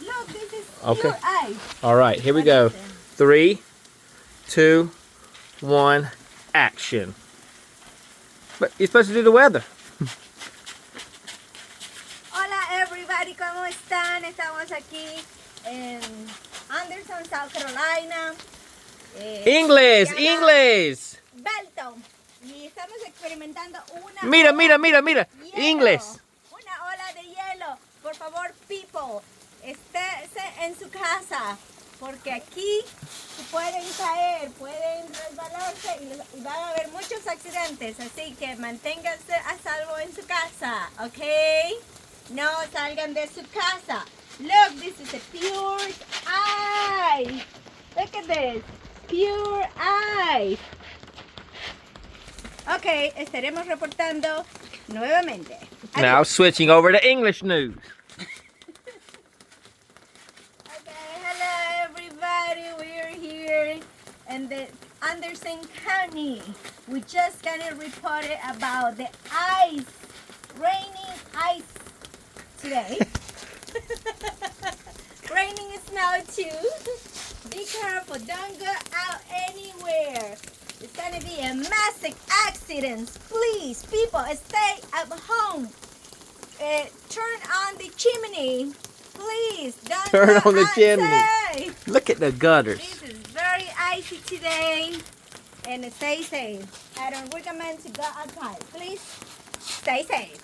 Look, this is Okay. pure ice. All right, here we go. 3, 2, 1, action. But you're supposed to do the weather. Hola everybody, ¿cómo están? Estamos aquí en Anderson, South Carolina. English, se llama English. Belton. Y estamos experimentando una Mira, ola mira, mira, mira. de hielo. English. Una ola de hielo. Por favor, people, estése en su casa. Porque aquí pueden caer, pueden resbalarse y van a haber muchos accidentes. Así que manténganse a salvo en su casa, ¿ok? No salgan de su casa. Look, this is a pure ice. Look at this. Pure ice. Ok, estaremos reportando nuevamente. Now switching over to English news. Okay, hello everybody. We're here in the Anderson County. We just got a report about the ice, raining ice today. Raining snow too. Be careful, don't go out anywhere. It's gonna be a massive accident. Please, people, stay at home. Turn on the chimney. Please, don't Turn go on the chimney. outside. Look at the gutters. This is very icy today. And stay safe. I don't recommend to go outside. Please, stay safe.